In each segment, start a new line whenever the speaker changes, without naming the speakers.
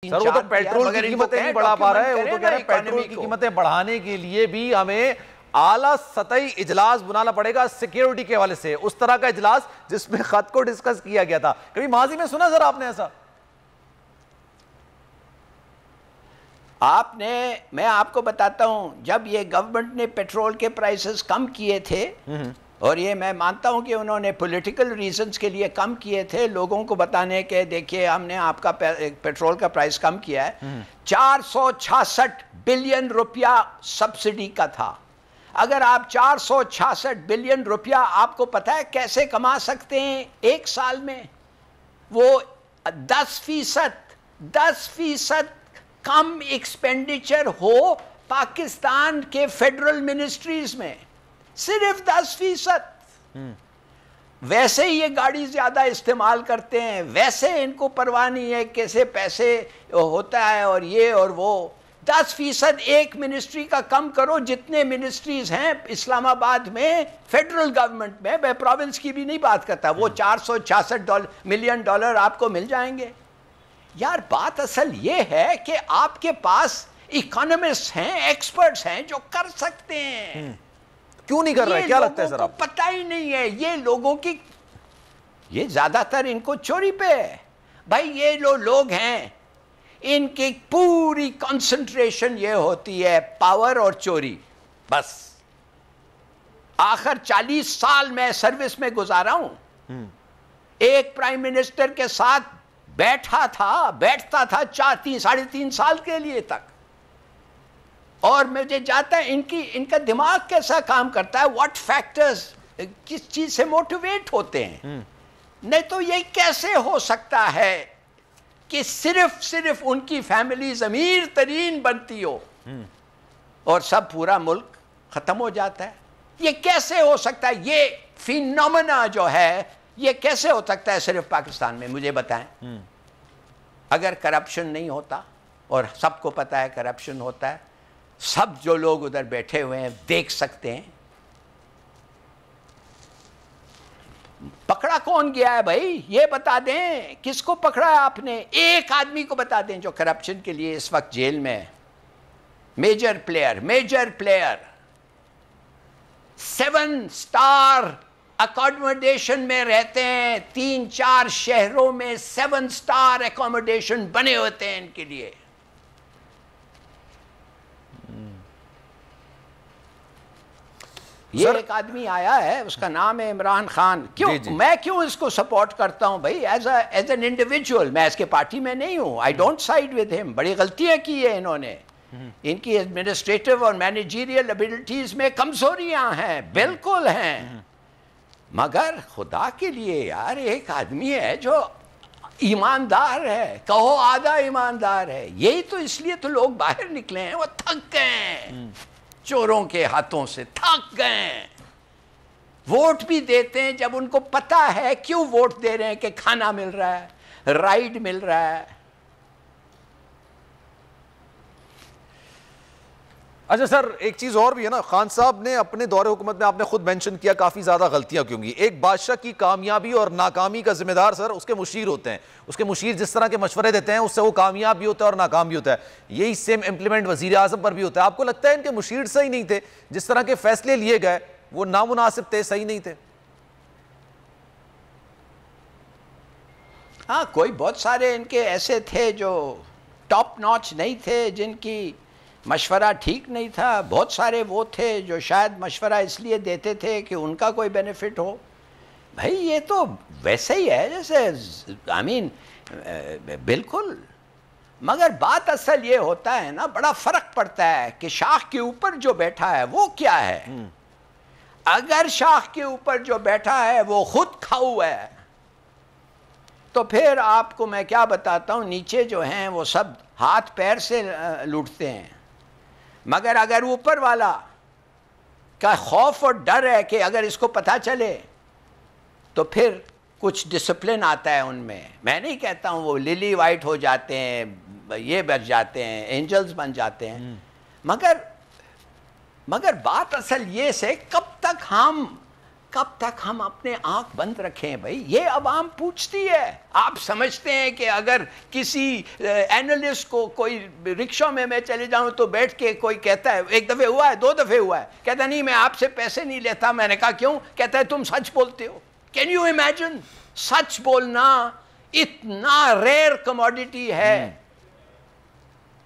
Sir वो तो petrol की कीमतें नहीं बढ़ा पा रहे हैं, वो तो कह रहे हैं पेट्रोल की कीमतें बढ़ाने के लिए भी हमें आला सतही इजलास बुलाना पड़ेगा सिक्योरिटी के हवाले से, उस तरह का इजलास जिसमें खत को डिस्कस किया गया था। कभी माजी में सुना सर आपने ऐसा?
मैं आपको बताता हूं, जब ये गवर्नमेंट ने पेट्रोल के प्राइसेस कम किए थे, और ये मैं मानता हूं कि उन्होंने पॉलिटिकल रीजंस के लिए कम किए थे, लोगों को बताने के देखिए हमने आपका पेट्रोल का प्राइस कम किया है। 466 बिलियन रुपया सब्सिडी का था। अगर आप 466 बिलियन रुपया, आपको पता है कैसे कमा सकते हैं एक साल में? वो 10% कम एक्सपेंडिचर हो पाकिस्तान के फेडरल मिनिस्ट्रीज में, सिर्फ 10%। वैसे ही ये गाड़ी ज्यादा इस्तेमाल करते हैं, वैसे इनको परवाह नहीं है कैसे पैसे होता है और ये और वो। 10% एक मिनिस्ट्री का कम करो, जितने मिनिस्ट्रीज हैं इस्लामाबाद में फेडरल गवर्नमेंट में, मैं प्रोविंस की भी नहीं बात करता, वो 466 मिलियन डॉलर आपको मिल जाएंगे। यार बात असल ये है कि आपके पास इकोनॉमिस्ट हैं, एक्सपर्ट्स हैं जो कर सकते हैं।
क्यों नहीं कर रहे? क्या लगता है सर आपको?
पता ही नहीं है ये लोगों की, ये ज्यादातर इनको चोरी पे है भाई। ये लोग हैं, इनकी पूरी कंसंट्रेशन ये होती है पावर और चोरी, बस। आखिर 40 साल मैं सर्विस में गुजारा हूं, एक प्राइम मिनिस्टर के साथ बैठता था 3.5 साल के लिए तक, और मुझे जाता है इनका दिमाग कैसा काम करता है, व्हाट फैक्टर्स किस चीज से मोटिवेट होते हैं। नहीं तो ये कैसे हो सकता है कि सिर्फ उनकी फैमिली अमीर तरीन बनती हो और सब पूरा मुल्क खत्म हो जाता है? ये कैसे हो सकता है? ये फिनोमेना जो है ये कैसे हो सकता है सिर्फ पाकिस्तान में? मुझे बताएं। अगर करप्शन नहीं होता, और सबको पता है करप्शन होता है, सब जो लोग उधर बैठे हुए हैं देख सकते हैं। पकड़ा कौन गया है भाई, ये बता दें, किसको पकड़ा है आपने? एक आदमी को बता दें जो करप्शन के लिए इस वक्त जेल में है। मेजर प्लेयर 7 स्टार अकोमोडेशन में रहते हैं, 3-4 शहरों में 7 स्टार अकोमोडेशन बने होते हैं इनके लिए। ये एक आदमी आया है, उसका नाम है इमरान खान। मैं क्यों इसको सपोर्ट करता हूं भाई? एज एन इंडिविजुअल, मैं इसके पार्टी में नहीं हूं, I don't side with him. बड़ी गलतियां की है इन्होंने, इनकी एडमिनिस्ट्रेटिव और मैनेजरियल एबिलिटीज में कमजोरियां हैं, बिल्कुल हैं। मगर खुदा के लिए यार, एक आदमी है जो ईमानदार है, कहो आधा ईमानदार है। यही तो, इसलिए तो लोग बाहर निकले हैं, वो थक गए हैं चोरों के हाथों से, थक गए। वोट भी देते हैं जब उनको पता है क्यों वोट दे रहे हैं, कि खाना मिल रहा है, राइड मिल रहा है।
अच्छा सर, एक चीज और भी है ना, खान साहब ने अपने दौरे हुकूमत में, आपने खुद मेंशन किया, काफी ज्यादा गलतियां क्यों की। एक बादशाह की कामयाबी और नाकामी का जिम्मेदार सर उसके मुशीर होते हैं। उसके मुशीर जिस तरह के मशवरे देते हैं उससे वो कामयाब भी होता है और नाकाम भी होता है। यही सेम इंप्लीमेंट वजीर आजम पर भी होता है। आपको लगता है इनके मुशीर सही नहीं थे? जिस तरह के फैसले लिए गए वो नामुनासिब थे, सही नहीं थे?
हाँ, कोई बहुत सारे इनके ऐसे थे जो टॉप नॉच नहीं थे, जिनकी मशवरा ठीक नहीं था। बहुत सारे वो थे जो शायद मशवरा इसलिए देते थे कि उनका कोई बेनिफिट हो। भाई ये तो वैसे ही है जैसे, आई मीन बिल्कुल। मगर बात असल ये होता है ना, बड़ा फर्क पड़ता है कि शाख के ऊपर जो बैठा है वो क्या है। अगर शाख के ऊपर जो बैठा है वो खुद खाऊ है, तो फिर आपको मैं क्या बताता हूँ, नीचे जो हैं वो सब हाथ पैर से लूटते हैं। मगर अगर ऊपर वाला का खौफ और डर है कि अगर इसको पता चले तो फिर कुछ डिसिप्लिन आता है उनमें। मैं नहीं कहता हूँ वो लिली वाइट हो जाते हैं, ये बन जाते हैं, एंजल्स बन जाते हैं। मगर बात असल ये से, कब तक हम कब तक हम अपने आंख बंद रखें भाई? ये अवाम पूछती है। आप समझते हैं कि अगर किसी एनालिस्ट को कोई रिक्शा में मैं चले जाऊं तो बैठ के कोई कहता है, एक दफ़े हुआ है, 2 दफ़े हुआ है, कहता नहीं मैं आपसे पैसे नहीं लेता। मैंने कहा क्यों? कहता है तुम सच बोलते हो। Can you imagine? सच बोलना इतना रेयर कमोडिटी है,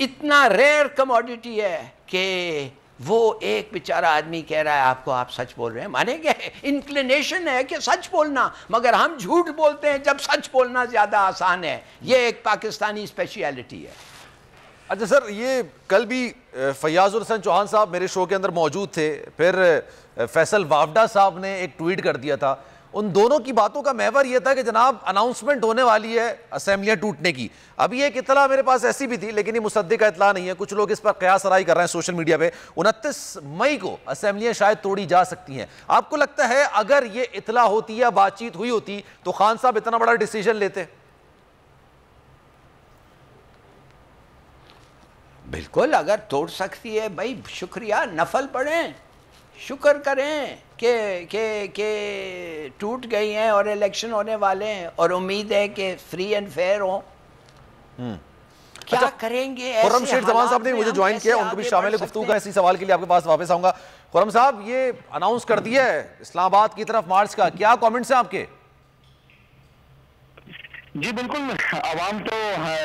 इतना रेयर कमोडिटी है कि वो एक बेचारा आदमी कह रहा है आपको आप सच बोल रहे हैं। माने क्या इंक्लिनेशन है कि सच बोलना, मगर हम झूठ बोलते हैं जब सच बोलना ज़्यादा आसान है। ये एक पाकिस्तानी स्पेशलिटी है।
अच्छा सर, ये कल भी फैयाज़ुल हसन चौहान साहब मेरे शो के अंदर मौजूद थे, फिर फैसल वावडा साहब ने एक ट्वीट कर दिया था। उन दोनों की बातों का महवर यह था कि जनाब अनाउंसमेंट होने वाली है असेंबलियां टूटने की। अभी एक इतला मेरे पास ऐसी भी थी, लेकिन ये मुसद्दिक का इतला नहीं है। कुछ लोग इस पर कयास राई कर रहे हैं सोशल मीडिया पे, 29 मई को असेंबलियां शायद तोड़ी जा सकती हैं। आपको लगता है अगर ये इतला होती या बातचीत हुई होती तो खान साहब इतना बड़ा डिसीजन लेते?
बिल्कुल, अगर तोड़ सकती है भाई, शुक्रिया, नफल पढ़ें, शुक्र करें कि टूट गई हैं और इलेक्शन होने वाले हैं और उम्मीद है कि फ्री एंड फेयर हो। क्या अच्छा, करेंगे?
खुर्रम शेख जमान साहब ने मुझे ज्वाइन किया, उनको भी शामिल गुफ्तगू का। इसी सवाल के लिए आपके पास वापस आऊंगा। खुर्रम साहब, ये अनाउंस कर दिया है इस्लामाबाद की तरफ मार्च का, क्या कमेंट्स हैं आपके?
जी बिल्कुल, आवाम तो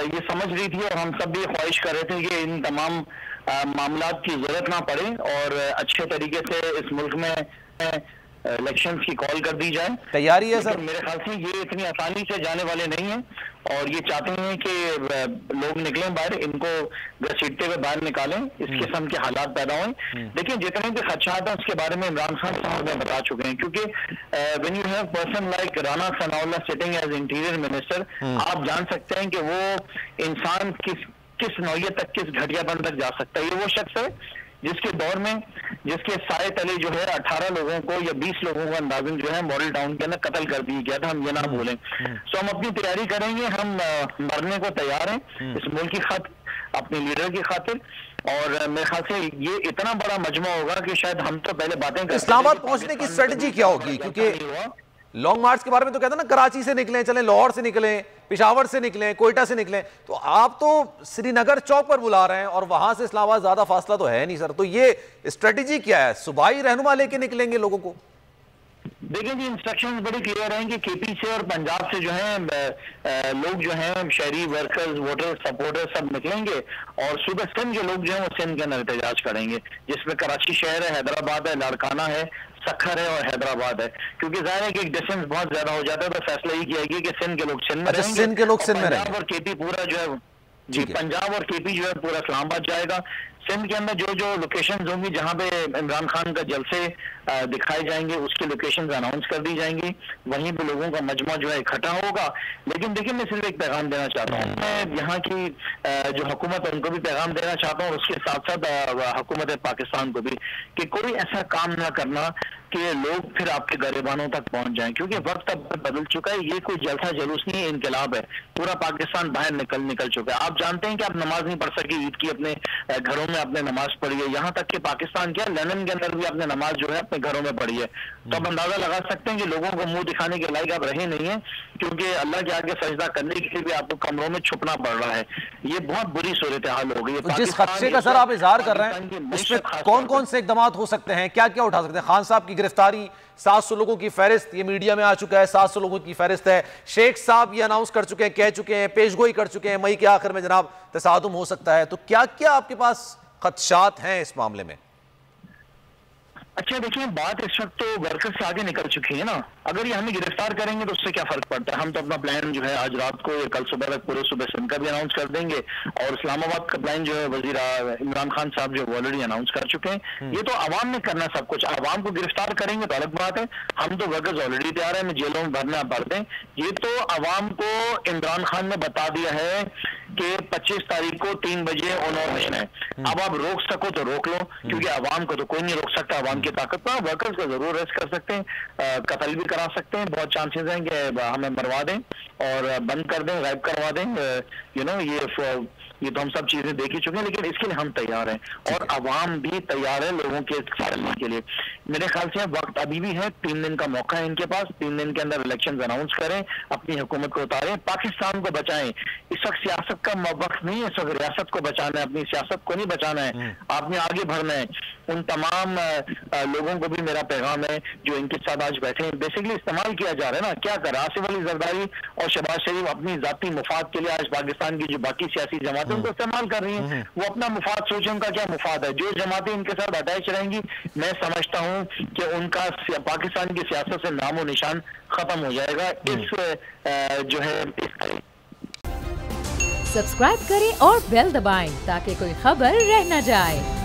ये समझ रही थी और हम सब भी ख्वाहिश कर रहे थे कि इन तमाम मामलात की जरूरत ना पड़े और अच्छे तरीके से इस मुल्क में इलेक्शंस की कॉल कर दी जाए।
तैयारी है सर?
मेरे ख्याल से ये इतनी आसानी से जाने वाले नहीं हैं और ये चाहते हैं कि लोग निकलें बाहर, इनको घसीटते हुए बाहर निकालें, इस किस्म के हालात पैदा हुए। देखिए, जितने भी खदशात हैं उसके बारे में इमरान खान साहब ने बता चुके हैं, क्योंकि when you have person like Rana Sanaullah sitting as interior minister, आप जान सकते हैं कि वो इंसान किस नौयत तक, किस घटियापन तक जा सकता है। ये वो शख्स है जिसके दौर में, जिसके साए तले जो है 18 लोगों को या 20 लोगों को अंदाजन जो है मॉडल टाउन के अंदर कत्ल कर दिया गया था। हम ये ना भूलें। सो हम अपनी तैयारी करेंगे, हम मरने को तैयार हैं इस मुल्क की खातिर, अपने लीडर की खातिर। और मेरे ख्याल से ये इतना बड़ा मजमा होगा कि शायद हम तो पहले बातें करते।
इस्लामाबाद पहुंचने की स्ट्रेटजी क्या होगी? क्योंकि लॉन्ग मार्च के बारे में तो कहते हैं ना, कराची से निकलें, चलें लाहौर से निकलें, पेशावर से निकलें, कोयटा से निकलें, तो आप तो श्रीनगर चौक पर बुला रहे हैं और वहां से इस्लामाबाद ज्यादा फासला तो है नहीं सर। तो ये स्ट्रेटजी क्या है? सूबाई रहनुमा लेके निकलेंगे लोगों को?
देखिए जी, इंस्ट्रक्शंस बड़ी क्लियर हैं कि केपी से और पंजाब से जो है लोग जो हैं, शहरी वर्कर्स, वोटर सपोर्टर्स सब निकलेंगे और सुबह सिंध के लोग जो हैं वो सिंध के अंदर एहतजाज करेंगे, जिसमें कराची शहर है, हैदराबाद है, लाड़काना है, सखर है और हैदराबाद है। क्योंकि जाहिर है कि एक डिस्टेंस बहुत ज्यादा हो जाता है, तो फैसला ये किया गया कि सिंध के लोग सिंध में रहेंगे,
सिंध के लोग सिंध में रहेंगे
और केपी पूरा जो है जी, पंजाब और केपी जो है पूरा इस्लामाबाद जाएगा। सिंध के अंदर जो जो लोकेशंस होंगी जहां पे इमरान खान का जलसे दिखाए जाएंगे, उसकी लोकेशंस अनाउंस कर दी जाएंगी, वहीं पे लोगों का मजमा जो है इकट्ठा होगा। लेकिन देखिए, मैं सिर्फ एक पैगाम देना चाहता हूँ, मैं यहाँ की जो हुकूमत है उनको भी पैगाम देना चाहता हूँ और उसके साथ साथ हुकूमत पाकिस्तान को भी, कि कोई ऐसा काम ना करना कि लोग फिर आपके गरेबानों तक पहुंच जाएं, क्योंकि वक्त अब बदल चुका है। ये कोई जलसा जुलूस नहीं है, इनकलाब है। पूरा पाकिस्तान बाहर निकल चुका है। आप जानते हैं कि आप नमाज नहीं पढ़ सके ईद की, अपने घरों में आपने नमाज पढ़ी है। यहाँ तक कि पाकिस्तान क्या, लंदन के अंदर भी आपने नमाज जो है अपने घरों में पढ़ी है। तो आप अंदाजा लगा सकते हैं कि लोगों को मुंह दिखाने के लायक आप रहे नहीं है, क्योंकि अल्लाह के आगे सजदा करने के लिए भी आपको कमरों में छुपना पड़ रहा है। ये बहुत बुरी सूरत हाल हो गई है।
जिस खदशे का सर आप इजहार कर रहे हैं, उसमें कौन कौन से इकदाम हो सकते हैं, क्या क्या उठा सकते हैं? खान साहब की गिरफ्तारी, 700 लोगों की फहरिस्त, ये मीडिया में आ चुका है, 700 लोगों की फहरिस्त है। शेख साहब ये अनाउंस कर चुके हैं, कह चुके हैं, पेशगोई कर चुके हैं, मई के आखिर में जनाब तसादुम हो सकता है। तो क्या क्या आपके पास खदशात हैं इस मामले में?
अच्छा देखिए, बात इस वक्त तो वर्कर्स से आगे निकल चुकी है ना। अगर ये हमें गिरफ्तार करेंगे तो उससे क्या फर्क पड़ता है? हम तो अपना प्लान जो है आज रात को या कल सुबह तक पूरे सुबह सिंध का भी अनाउंस कर देंगे और इस्लामाबाद का प्लान जो है वजीर इमरान खान साहब जो ऑलरेडी अनाउंस कर चुके हैं। ये तो आवाम ने करना सब कुछ। आवाम को गिरफ्तार करेंगे तो अलग बात है, हम तो वर्कर्स ऑलरेडी तैयार है, हमें जेलों में भरना पड़ते हैं। ये तो आवाम को इमरान खान ने बता दिया है कि 25 तारीख को 3 बजे ऑनोरेशन है। अब आप रोक सको तो रोक लो, क्योंकि आवाम को तो कोई नहीं रोक सकता। आवाम की ताकत पर वर्कर्स को जरूर अरेस्ट कर सकते हैं, कत्ल भी करा सकते हैं। बहुत चांसेस हैं कि हमें मरवा दें और बंद कर दें, गायब करवा दें। यू नो, ये ये तो हम सब चीजें देख ही चुके हैं, लेकिन इसके लिए हम तैयार हैं और अवाम भी तैयार है लोगों के साथ के लिए। मेरे ख्याल से वक्त अभी भी है, 3 दिन का मौका है इनके पास, 3 दिन के अंदर इलेक्शन अनाउंस करें, अपनी हुकूमत को उतारें, पाकिस्तान को बचाएं। इस वक्त सियासत का वक्त नहीं है, इस वक्त रियासत को बचाना है, अपनी सियासत को नहीं बचाना है, आपने आगे बढ़ना है। उन तमाम लोगों को भी मेरा पैगाम है जो इनके साथ आज बैठे हैं, बेसिकली इस्तेमाल किया जा रहा है ना, क्या कर आसिफ अली जरदारी और शहबाज शरीफ अपनी जाती मुफाद के लिए आज पाकिस्तान की जो बाकी सियासी जमातें उनको इस्तेमाल कर रही हैं, वो अपना मुफाद सोचे, उनका क्या मुफाद है। जो जमातें इनके साथ अटैच रहेंगी, मैं समझता हूं कि उनका पाकिस्तान की सियासत से नामो निशान खत्म हो जाएगा। इस जो है
सब्सक्राइब करें और बेल दबाएं ताकि कोई खबर रह न जाए।